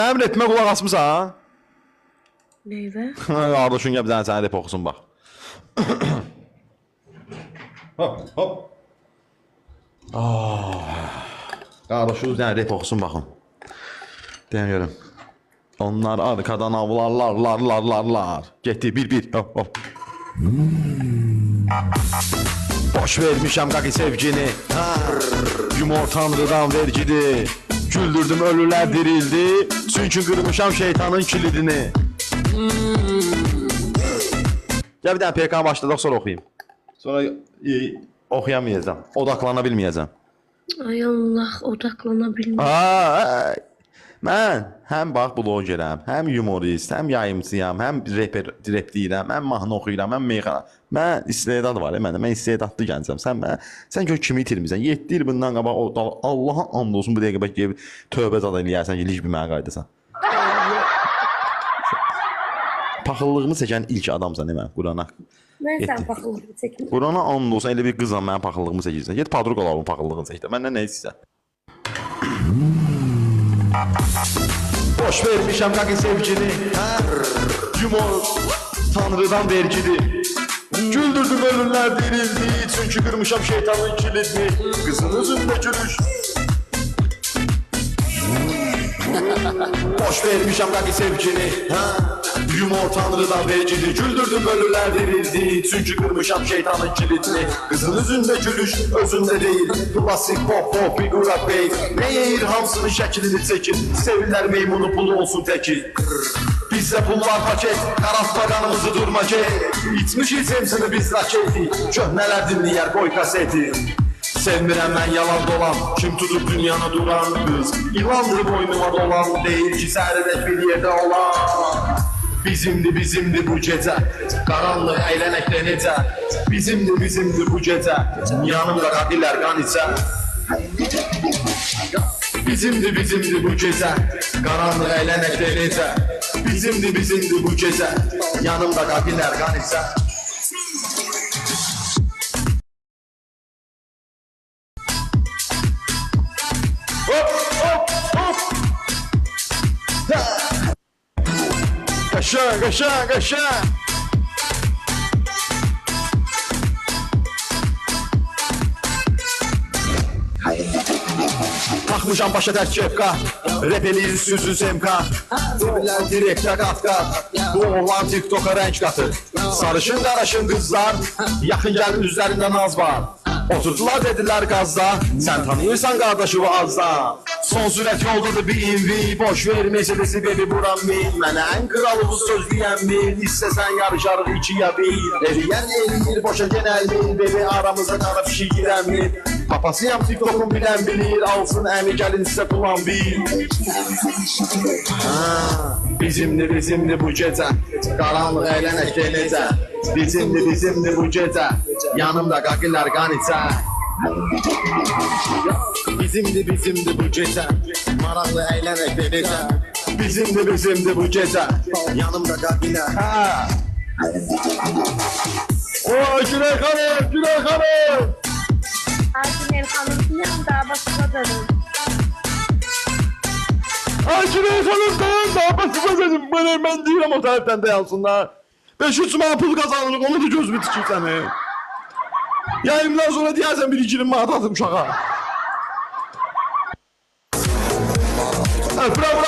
Əmr etmə qulaq asmısan? Neyvə? Qardaşın gəl bir dənə sənə rep oxusun bax. Hop, hop. Qardaşınız bir dənə rep oxusun baxın. Deyəm görüm. Onlar arkadan avlarlar. Getdi bir. Hop, hop. Boş vermişəm qaqi sevgini. Yumor tanrıdan vergidi. Güldürdüm ölülər dirildi. Çünkü qırmışam şeytanın kilidini. Gel bir tane PK başladık sonra okuyayım. Sonra okuyamayacağım. Odaklanabilmeyeceğim. Ay Allah, odaklanabilməyəcəm. Mən həm bax blogerəm, həm humorist, həm yayımçıyam, həm rap deyirəm, həm mahnı oxuyuram, həm meyxana. Mən istedad var məndə. Mən istedadlı gəncəm. Sən gör kimi itirmisən. 7 il bundan qabaq Allah'a and olsun bu dəqiqə bəlkə tövbə zad eləyərsən ki, lig bir mənə qayıdasan. Paxıllığımı çəkən ilk adamsan mən Qurana. Mən sən paxıllığımı çəkmirəm. Qurana and olsun elə bir qızla mənim paxıllığımı çəkirsən. Get padruq alalım paxıllığını çəkdə. Məndən nə istəyirsən? Boş vermişəm qaqi sevgini. Yumor tanrıdan vergidi. Güldürdüm ölürlər dirildi. Çünkü kırmışam şeytanın kilidini. Kızın üzünde gülüş. Boş vermişəm qaqi sevgini. Yumor tanrıdan vergidi. Güldürdüm ölürlər dirildi. Çünkü kırmışam şeytanın kilidini. Kızın üzünde gülüş, özünde değil. Klasik pop figura bey. Ne yeyir hamsının şəklini çekir. Sevirlər meymunu pulu olsun tekil. Bizde pullar paket, karasma kanımızı durma ki. İçmişiz hepsini biz raketi. Köhneler dinleyer koy kaseti. Sevmirəm mən yalan dolan. Kim tutup dünyana duran kız. İlandır boynuma dolan. Değil ki sərədək bir yerde olan. Bizimdi bu gece. Karanlık eğlenekte necə. Bizimdi bu gece. Yanımda kadiller kan içə. Bizimdi bu gece. Karanlık eğlenekte necə. Bizimdi bu gece. Yanımda kadiller kan içə. Hop hop hop. Kaşa. Takmışam başa ters kepka. Rap eləyir süzün semka. Sevirlər direktə qat. Bu oğlan TikTok'a renk katır. Sarışın qaraşın kızlar. Yaxın gəlin üzlərində naz var. Oturdular dediler gazda. Sen tanıyorsan kardeşi bu azda. Son sürət yoldadır BMW. Boş ver meselesi baby buram bil. Mənə en kralı bu söz diyen bil. İstesen yarışarıq ikiye bir. Eriyen eləyir boşa genel bil. Baby aramıza qara bir şey girən bil. Papasıyam TikTok'un bilen bilir. Alsın əmi gəlin size pulan bil. Bizimdi bu gece. Karanlık eğlenekte necə. Bizimdi bu gece. Yanımda qaqilər qan içə. Bizimdi bu gece. Maraqlı eğlenekte necə. Bizimdi bu gece. Yanımda qaqilər. Oy Güney Hanım. Güney Hanım'ın yanında başına dönün. Güney Hanım daha başına dedim. Ben deyirəm o taraftan dayansınlar. 500 manat pul kazanırıq, onu da gözümü tikir səni. Yayımdan sonra deyərsən bir 2000 manat atım uşağa. Bravo.